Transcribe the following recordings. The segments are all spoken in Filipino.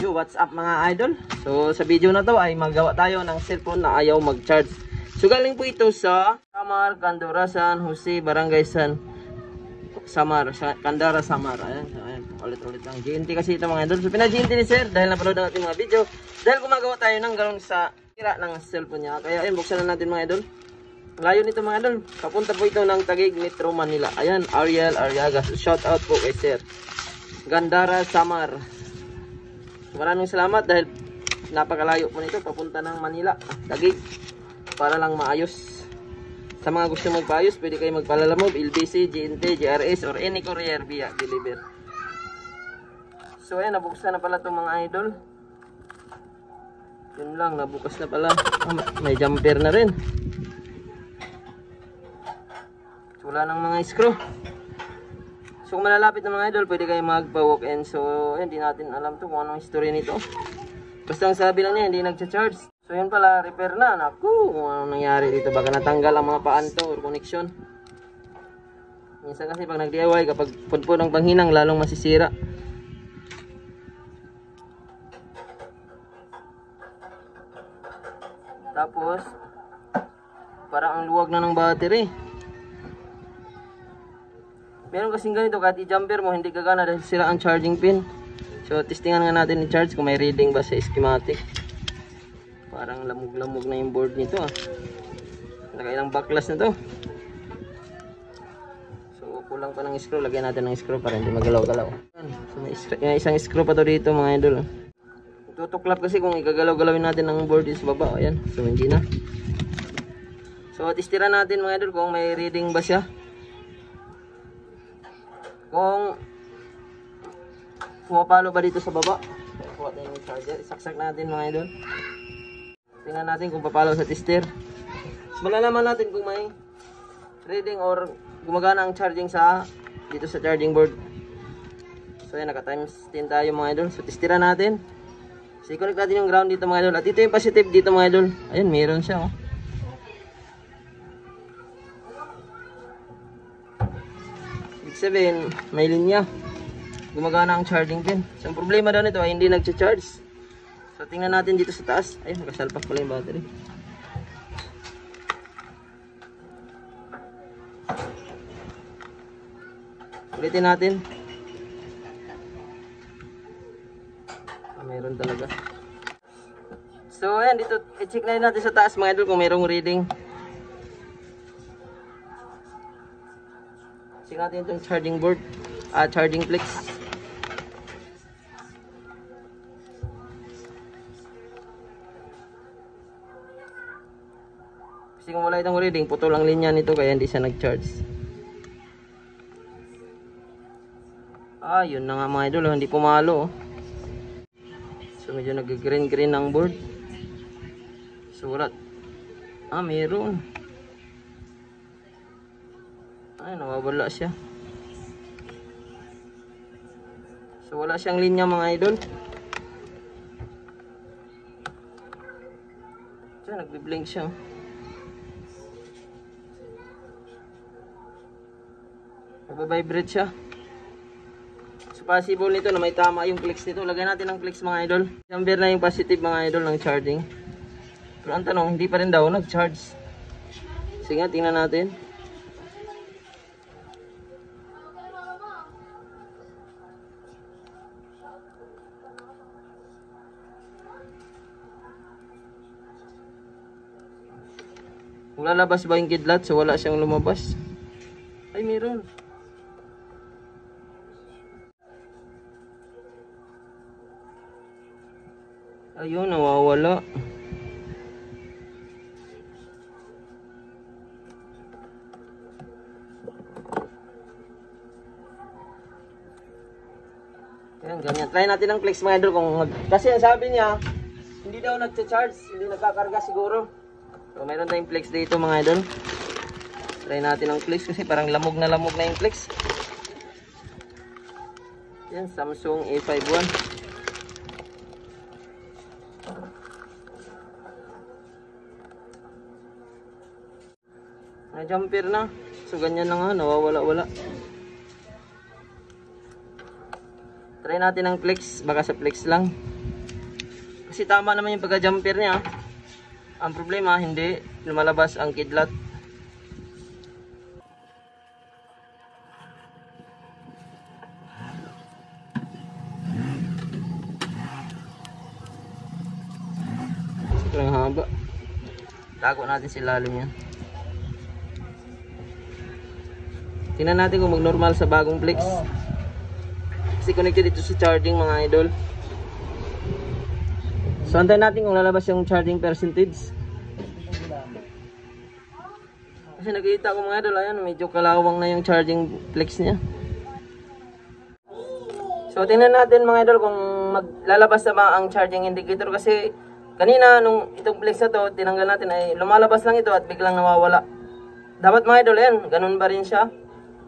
Yo, what's up mga idol? So sa video na to ay magawa tayo ng cellphone na ayaw mag-charge. So galing po ito sa Samar, Candara, San Jose, Barangay San Samar, Candara, Samar. Ayan, ulit-ulit lang. GNT kasi ito mga idol. So pina-GNT ni sir dahil napanood ang ating mga video. Dahil gumagawa tayo ng galon sa tira ng cellphone niya. Kaya ayun, buksan na natin mga idol. Layo nito mga idol. Papunta po ito ng Taguig, Metro Manila. Ayan, Ariel Ariaga. So, shout out po kay sir. Candara, Samar. Maraming salamat dahil napakalayo po nito papunta ng Manila, Taguig, para lang maayos. Sa mga gusto magpaayos, pwede kayo magpalalamove, LBC, GNT, GRS, or any courier via deliver. So ayan, nabuksan na pala itong mga idol. Yun lang, nabukas na pala. May jumper na rin. So, wala ng mga screw. So kung malalapit ng mga idol, pwede kayo magpa-walk-in. So hindi natin alam to kung anong history nito. Basta ang sabi lang niya, hindi nagcha-charge. So yun pala, repair na. Naku, kung anong nangyari dito. Baka natanggal ang mga paan to or connection. Minsan kasi pag nag-DIY, kapag punpo ng panghinang, lalong masisira. Tapos parang ang luwag na ng battery. Meron kasing ganito, kahit i-jumper mo, hindi gagana dahil sira ang charging pin. So, testingan nga natin i-charge kung may reading ba sa schematic. Parang lamog-lamog na yung board nito ah. Nakailang backlash na to. So, kulang pa ng screw. Lagyan natin ng screw para hindi magalaw-galaw. So, may isang screw pa to dito mga idol. Tutuklap kasi kung igagalaw-galawin natin ang board sa baba. Ayan, so hindi na. So, testiran natin mga idol kung may reading ba siya. Kung pumapalo ba dito sa baba. Kuha tayo ng charger. Isaksak natin mga idol. Tingnan natin kung papalo sa tester. Malalaman natin kung may reading or gumagana ang charging sa dito sa charging board. So yan, naka times 10 tayo mga idol. So testira natin. So i-connect natin yung ground dito mga idol. At ito yung positive dito mga idol. Ayun, meron siya oh. Ibig may linya. Gumagana ang charging pin. So ang problema daw nito ay hindi nagcha-charge. So tingnan natin dito sa taas. Ayun, nakasalpak pala yung battery. Ulitin natin. Meron talaga. So ayan, dito i-check na natin sa taas mga idol kung mayroong reading. Check natin itong charging board, charging flex. Kasi kung wala itong reading, putol ang linya nito kaya hindi siya nag-charge. Yun na nga mga idol, hindi pumalo. So medyo nag-green-green ang board. So wala. Meron. Ay, nawawala siya. So wala siyang linya mga idol. So nagbi-blink siya. Nagba-vibrate siya. So possible nito na may tama yung flex nito. Lagyan natin ng flex mga idol. Jumper na yung positive mga idol ng charging. Pero ang tanong, hindi pa rin daw nag-charge. Sige nga, tingnan natin. Kung lalabas ba yung kidlat, so wala siyang lumabas. Ay, meron. Ayun, nawawala. Ayan, ganyan. Try natin ang flex mga idol. Kasi ang sabi niya, hindi daw nagcha-charge, hindi nagkakarga siguro. So mayroon tayong flex dito mga idol. Try natin ang flex kasi parang lamog na yung flex. Yan, Samsung A51. Na-jumper na. So ganyan na nga, nawawala-wala. Try Try natin ang flex, baka sa flex lang. Kasi tama naman yung pagka-jumper niya. Ang problema, hindi lumalabas ang kidlat. Sobrang haba. Tago natin si lalim yan. Tingnan natin kung mag-normal sa bagong flex. Kasi connected ito sa charging mga idol. So antayin natin kung lalabas yung charging percentage. Kasi nakita ko mga idol, ayan, medyo kalawang na yung charging flex niya. So tingnan natin mga idol kung maglalabas na ba ang charging indicator. Kasi kanina nung itong flex na to, tinanggal natin ay lumalabas lang ito at biglang nawawala. Dapat mga idol, ayan, ganun ba rin siya.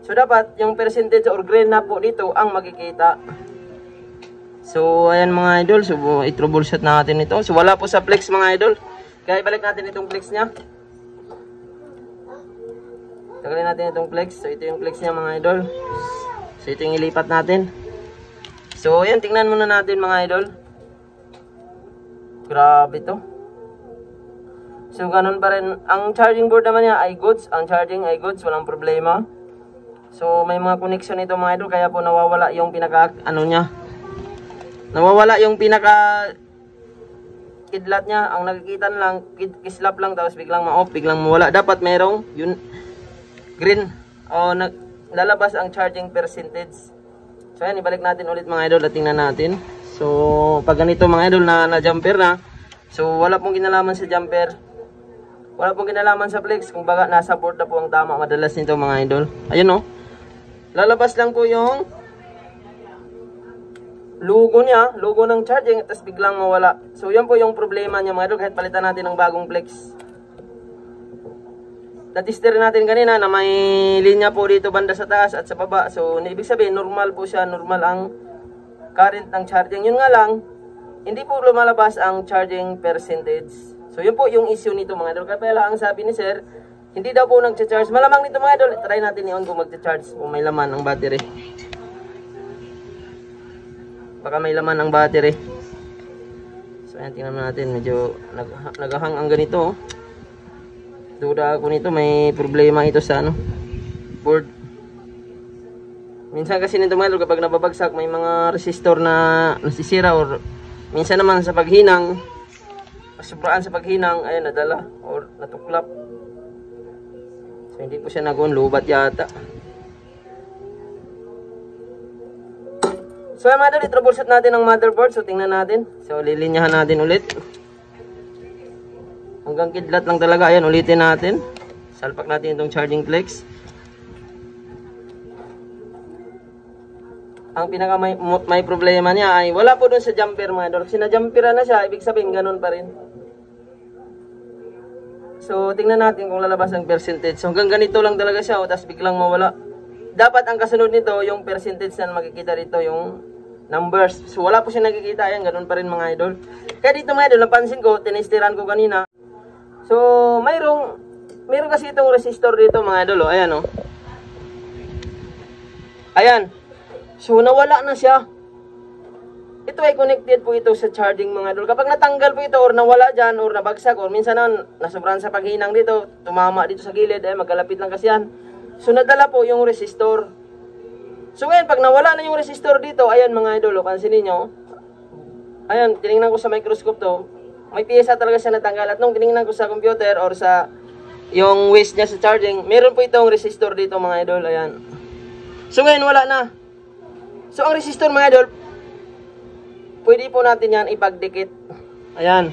So dapat yung percentage or green na po dito ang makikita. So ayan mga idol, so i-troubleshoot natin ito. So wala po sa flex mga idol. Kaya ibalik natin itong flex niya. Tagalin natin itong flex. So ito yung flex niya mga idol. So ito yung ilipat natin. So ayan, tingnan muna natin mga idol. Grabe to. So ganun pa rin. Ang charging board naman niya ay goods. Ang charging ay goods, walang problema. So may mga connection ito mga idol, kaya po nawawala yung pinaka niya. Nawawala yung pinaka kidlat niya. Ang nakikita lang kislap lang, tapos biglang ma-off, biglang mawala. Dapat merong yun green o lalabas ang charging percentage. So ayan, ibalik natin ulit mga idol at tingnan natin. So pag ganito mga idol na jumper na, so wala pong kinalaman sa jumper. Wala pong kinalaman sa flex, kung baga nasa board na po ang tama madalas nito mga idol. Ayun o. Lalabas lang po yung logo niya, logo ng charging, tapos biglang mawala. So yan po yung problema niya mga idol, kahit palitan natin ng bagong flex. Natester natin kanina na may linya po dito banda sa taas at sa baba. So ibig sabihin normal po siya, normal ang current ng charging. Yun nga lang, hindi po lumalabas ang charging percentage. So yun po yung issue nito mga idol. Kaya ang sabi ni sir, hindi daw po nag-charge. Malamang nito mga idol, try natin i-on kung mag-charge kung may laman ang battery. Baka may laman ang battery. So ayan, tingnan natin, medyo naghahang ang ganito. Duda ako nito, may problema ito sa board. Minsan kasi nito mga idol, kapag nababagsak, may mga resistor na nasisira, or minsan naman sa paghinang, sobraan sa paghinang, ayun, nadala or natuklap. So hindi po siya nag-on, lubat yata. So mga idol, i-troubleshoot natin ang motherboard. So tingnan natin. So lilinyahan natin ulit. Hanggang kidlat lang talaga. Ayan, ulitin natin. Salpak natin itong charging flex. Ang pinaka may problema niya ay wala po dun sa jumper mga idol. Kasi na-jumperan na siya, ibig sabihin ganun pa rin. So tingnan natin kung lalabas ang percentage. So hanggang ganito lang talaga siya, tapos biglang mawala. Dapat ang kasunod nito, yung percentage na makikita dito, yung numbers. So wala po siya nakikita, yan, ganun pa rin mga idol. Kaya dito mga idol, napansin ko, tinestiran ko kanina. So mayroon kasi itong resistor dito mga idol, ayan o. Ayan. So nawala na siya. Ito ay connected po ito sa charging mga idol. Kapag natanggal po ito or nawala dyan or nabagsak or minsan nasobrahan sa paghinang dito, tumama dito sa gilid, ay magkalapit lang kasi yan. So nadala po yung resistor. So ngayon, pag nawala na yung resistor dito, ayan mga idol, pansin niyo. Ayan, tinignan ko sa microscope to. May piyesa talaga siya natanggal. At nung tinignan ko sa computer or sa yung waste niya sa charging, meron po itong resistor dito mga idol. Ayan. So ngayon, wala na. So ang resistor mga idol, pwede po natin yan ipagdikit. Ayan.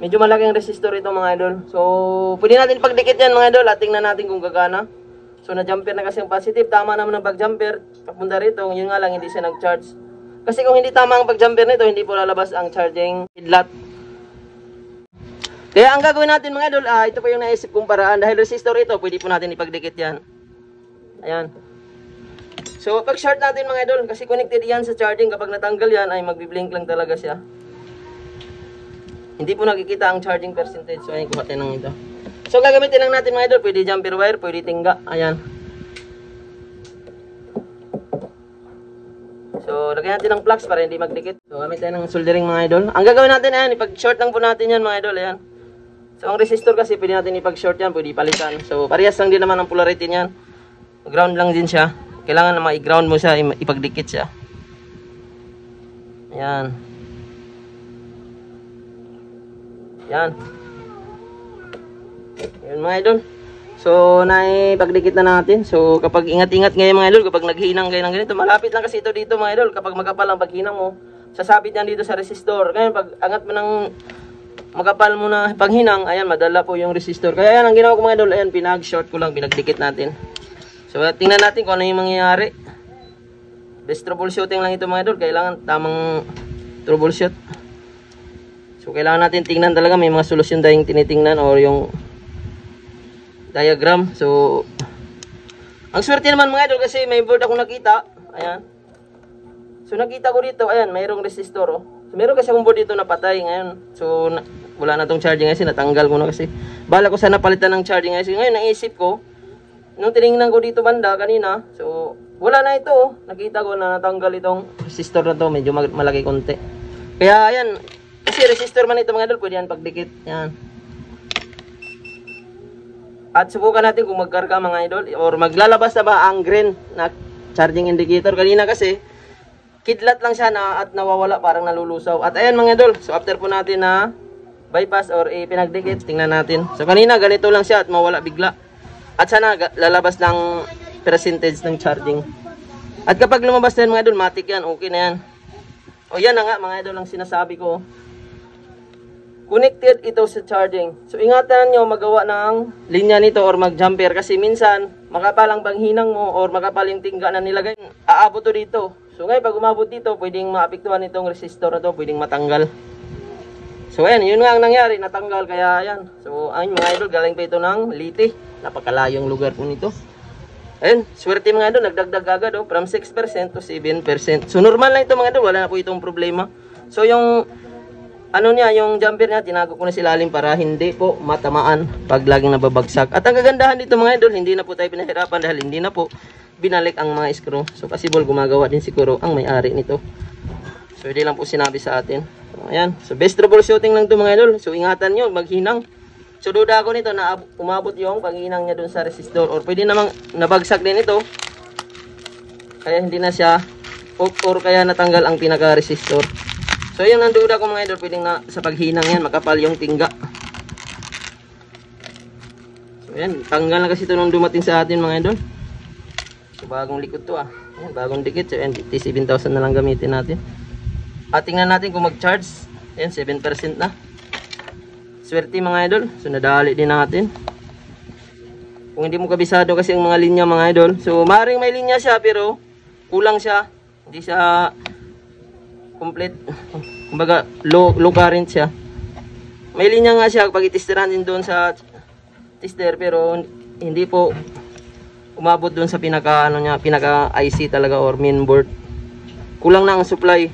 Medyo malaking resistor ito mga idol. So pwede natin ipagdikit yan mga idol at tingnan natin kung gagana. So na-jumper na kasi ang positive. Tama naman ang pag-jumper. Papunta rito, yun nga lang hindi siya nag-charge. Kasi kung hindi tama ang pag-jumper nito, hindi po lalabas ang charging kidlat. Kaya ang gagawin natin mga idol, ito po yung naisip kong paraan. Dahil resistor ito, pwede po natin ipagdikit yan. Ayan. So pag short natin mga idol, kasi connected yan sa charging, kapag natanggal yan ay magbi-blink lang talaga siya. Hindi po nakikita ang charging percentage. So ayun, kuha tayo ng ito. So gagamitin lang natin mga idol, pwede jumper wire, pwede tingga. Ayan. So, lagyan natin ng plugs para hindi magdikit. So, gamit tayo ng soldering mga idol. Ang gagawin natin, ayan, ipag-short lang po natin yan mga idol, ayan. So, ang resistor kasi, pwede natin ipag-short yan, pwede ipalitan. So, parehas lang din naman ang polarity niyan. Ground lang din siya. Kailangan na ma-ground mo siya, ipagdikit siya. Ayan. Yan. Yun mga idol. So, naipagdikit na natin. So, kapag ingat-ingat ngayon mga idol, kapag naghinang kayo ng ganito, malapit lang kasi ito dito mga idol. Kapag magkapal ang paghinang mo, sasabit yan dito sa resistor. Ngayon, pag angat mo ng magkapal mo na paghinang, ayan, madala po yung resistor. Kaya yan, ang ginawa ko mga idol, ayan, pinag-short ko lang, pinagdikit natin. So, tingnan natin kung ano yung mangyayari. Best troubleshooting lang ito mga idol. Kailangan tamang troubleshoot. So, kailangan natin tingnan talaga. May mga solusyon tayong tinitingnan or yung diagram. So, ang swerte naman mga idol kasi may board akong nakita. Ayan. So, nakita ko dito. Ayan, mayroong resistor. Oh. So, meron kasi akong board dito na patay ngayon. So, wala na tong charging kasi natanggal ko na kasi. Bala ko sana palitan ng charging kasi. Ngayon, naisip ko, nung tinignan ko dito banda kanina, so, wala na ito. Oh. Nakita ko na natanggal itong resistor na to. Medyo malaki konti. Kaya, ayan. Kasi resistor man ito mga idol. Pwede yan pagdikit. Yan. At subukan natin kung magkarga mga idol. Or maglalabas na ba ang green na charging indicator. Kanina kasi, kidlat lang siya na at nawawala. Parang nalulusaw. At ayan mga idol. So after po natin na bypass or pinagdikit, tingnan natin. So kanina ganito lang siya at mawala bigla. At sana lalabas ng percentage ng charging. At kapag lumabas na yan mga idol, matik yan. Okay na yan. O yan na nga mga idol ang sinasabi ko. Connected ito sa charging. So ingatan nyo magawa ng linya nito or mag-jumper kasi minsan makapal ang panghinang mo or makapal yung tingga na nilagay. Aabot to dito. So ngayon pag umabot dito, pwedeng maapektuhan itong resistor na to, pwedeng matanggal. So ayan, yun nga ang nangyari, natanggal kaya ayan. So ayun mga idol, galing pa ito ng Liti. Napakalayong lugar po nito. Ayun, swerte mga idol, nagdagdag agad oh, from 6% to 7%. So normal na ito mga idol, wala na po itong problema. So yung ano niya, yung jumper niya, tinago ko na silalim para hindi po matamaan pag laging nababagsak. At ang kagandahan dito mga idol, hindi na po tayo pinahirapan dahil hindi na po binalik ang mga screw. So possible gumagawa din siguro ang may-ari nito. So hindi lang po sinabi sa atin. So, ayan, so best troubleshooting lang ito mga idol. So ingatan nyo, maghinang. So duda ako nito na umabot yung panghinang niya dun sa resistor. Or pwede namang nabagsak din ito. Kaya hindi na siya or kaya natanggal ang pinaka-resistor. So yun ang duda ko mga idol, pwedeng na sa paghinang yan, makapal yung tingga. So yan, tanggal na kasi ito nung dumating sa atin mga idol. So bagong likod to ah. Yan, bagong dikit. So yan, T7000 na lang gamitin natin. At tingnan natin kung mag-charge. Yan, 7% na. Swerte mga idol. So nadali din natin. Kung hindi mo kabisado kasi ang mga linya mga idol. So maaaring may linya siya pero kulang siya. Hindi siya complete. Kumbaga low current siya. May linya nga siya pag itesteran din doon sa tester pero hindi po umabot doon sa pinaka ano niya, pinaka IC talaga or mainboard. Kulang na ang supply.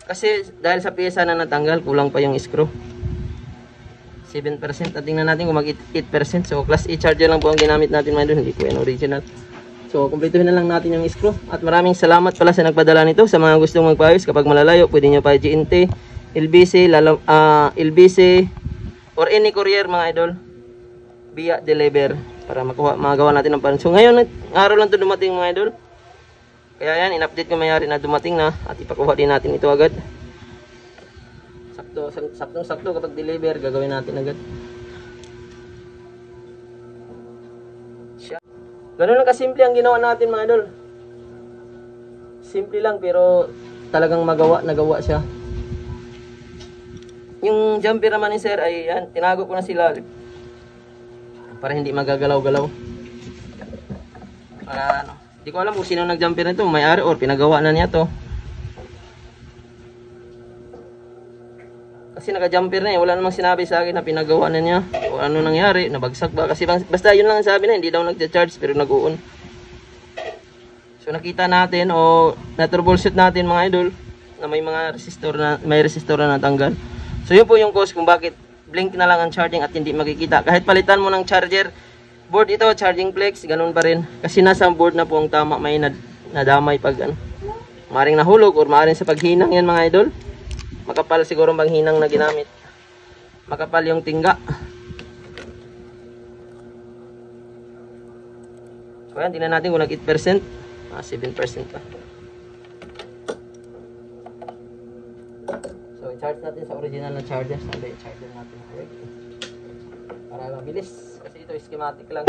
Kasi dahil sa pyesa na natanggal, kulang pa yung screw. 7%. At tingnan natin kung mag 8%. So class A charger lang po ang ginamit natin mga idol, hindi po yan original. So, kumpletuhin na lang natin yung screw. At maraming salamat pala sa nagpadala nito. Sa mga gustong magpaayos, kapag malalayo, pwede nyo pa GNT, LBC, LBC, or any courier mga idol, via deliver, para magawa natin ng pan. So, ngayon, araw lang ito dumating mga idol. Kaya yan, in-update ko mayari na dumating na, at ipakuha din natin ito agad. Sakto kapag deliver, gagawin natin agad. Ganun lang kasimple ang ginawa natin mga idol. Simple lang pero talagang nagawa siya. Yung jumper naman ni sir ay yan, tinago ko na sila para hindi magagalaw-galaw. Para ano, di ko alam kung sino nag-jumper nito, may-ari or pinagawa na niya to. Kasi naka-jumper na eh, wala namang sinabi sa akin na pinagawa na niya o ano nangyari, nabagsak ba, kasi basta yun lang sabi na, hindi daw nag-charge pero nag-uon. So nakita natin o na-troubleshoot natin mga idol na may mga resistor na, natanggal. So yun po yung cause kung bakit blink na lang ang charging at hindi makikita. Kahit palitan mo ng charger board ito, charging flex, ganun pa rin. Kasi nasa board na po ang tama, may nadamay pag ano. Maaring nahulog or maaring sa paghinang yan mga idol. Makapal siguro bang hinang na ginamit. Makapal yung tingga. So ayan, tingnan natin kung nag 8%. 7% pa. So i-charge natin sa original na charger. Sabi i-charger natin. Para mabilis. Kasi ito schematic lang.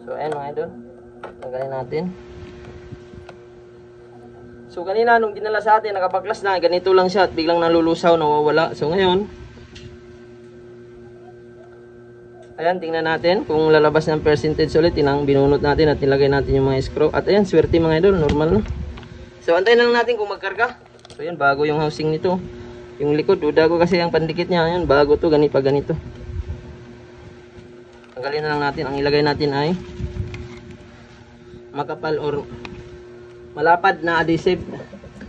So ayan mga idol. Tanggalin natin. So kanina nung dinala sa atin, nakapaklas na, ganito lang siya at biglang nalulusaw, nawawala. So ngayon, ayan, tingnan natin kung lalabas ng percentage ulit. Binunot natin at nilagay natin yung mga screw. At ayan, swerte mga idol, normal na. So antayin na lang natin kung magkarga. So ayan, bago yung housing nito. Yung likod, duda ko kasi ang pandikit niya. Ayan, bago to, ganito. Tanggalin na lang natin. Ang ilagay natin ay makapal or malapad na adhesive.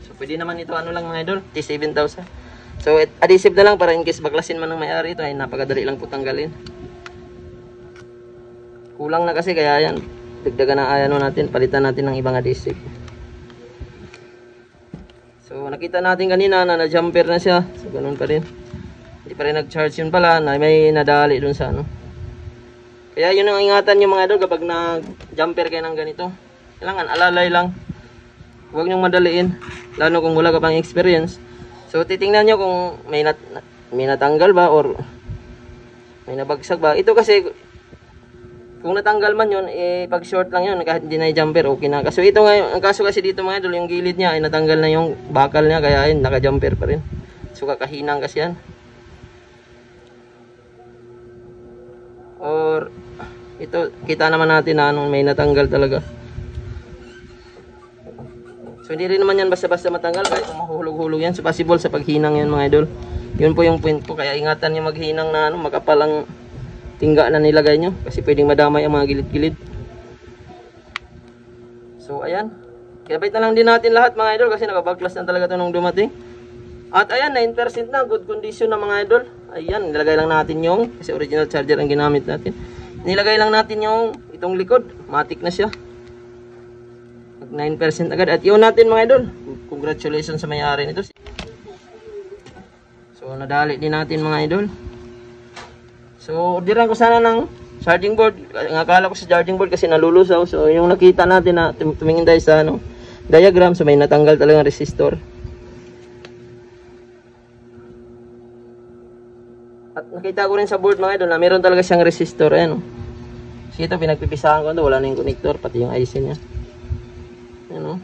So pwede naman ito ano lang mga idol, T7000. So adhesive na lang para in case baklasin man ng may-ari ito ay napakadali lang po tanggalin. Kulang na kasi kaya yan, dagdagan na ayano natin, palitan natin ng ibang adhesive. So nakita natin kanina na na-jumper na siya. So ganun pa rin. Hindi pa rin nag-charge yun pala, na may nadali dun sa ano. Kaya yun ang ingatan nyo mga idol kapag nag-jumper kayo ng ganito. Kailangan alalay lang. Huwag nyong madaliin, lalo kung wala ka pang experience. So titingnan nyo kung may natanggal ba or may nabagsak ba. Ito kasi kung natanggal man yun, pag short lang yun, kahit hindi na i-jumper, okay na. So ito nga, ang kaso kasi dito mga idol, yung gilid niya ay natanggal na yung bakal niya, kaya ayun, naka-jumper pa rin. So kakahinang kasi yan. Or ito, kita naman natin na may natanggal talaga. So hindi rin naman yan basta-basta matanggal kahit kung mahuhulog-hulog yan. So possible sa paghinang yan mga idol. Yun po yung point ko. Kaya ingatan nyo maghinang na makapalang tingga na nilagay nyo. Kasi pwedeng madamay ang mga gilid-gilid. So ayan. Kinabit na lang din natin lahat mga idol. Kasi nakabagklas na talaga ito nung dumating. At ayan, 9% na. Good condition na mga idol. Ayan, nilagay lang natin yung, kasi original charger ang ginamit natin. Nilagay lang natin yung itong likod. Matik na siya. 9% agad. At yun natin mga idol. Congratulations sa may-ari nito. So nadali din natin mga idol. So orderan ko sana ng charging board. Akala ko sa charging board kasi nalulusaw. So yung nakita natin na tumingin tayo sa diagram. So may natanggal talagang resistor. At nakita ko rin sa board mga idol na meron talaga siyang resistor. Ayan. So ito pinagpipisahan ko. Wala na yung connector. Pati yung IC niya. Ano?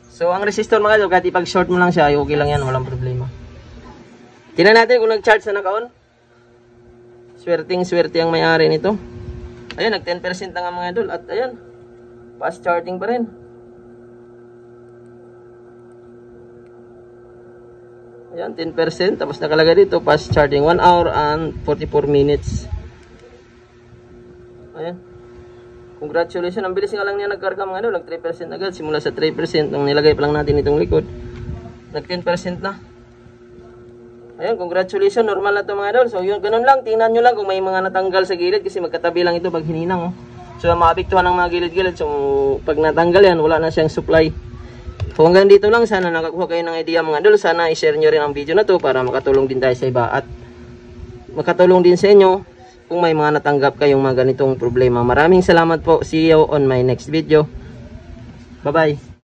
So ang resistor mga idol, kahit ipag-short mo lang siya, ay okay lang yan, walang problema. Tingnan natin kung nag-charge na naka-on. Swerting-swerte ang may-ari nito. Ayun, nag 10% na nga mga idol. At ayan, fast charging pa rin. Ayan, 10%. Tapos nakalagay dito, fast charging 1 hour and 44 minutes. Ayan. Congratulations, ang bilis nga lang niya nagkarga mga idol, nag 3% agad, simula sa 3% nung nilagay pa lang natin itong likod, nag 10% na. Ayun, congratulations, normal na ito mga idol. So yun, ganun lang, tingnan nyo lang kung may mga natanggal sa gilid kasi magkatabi lang ito pag hininang. So maapektuhan ng mga gilid-gilid, so pag natanggal yan, wala na siyang supply. So hanggang dito lang, sana nakakuha kayo ng idea mga idol. Sana i-share nyo rin ang video na to para makatulong din tayo sa iba at makatulong din sa inyo kung may mga natanggap kayong mga ganitong problema. Maraming salamat po. See you on my next video. Bye-bye.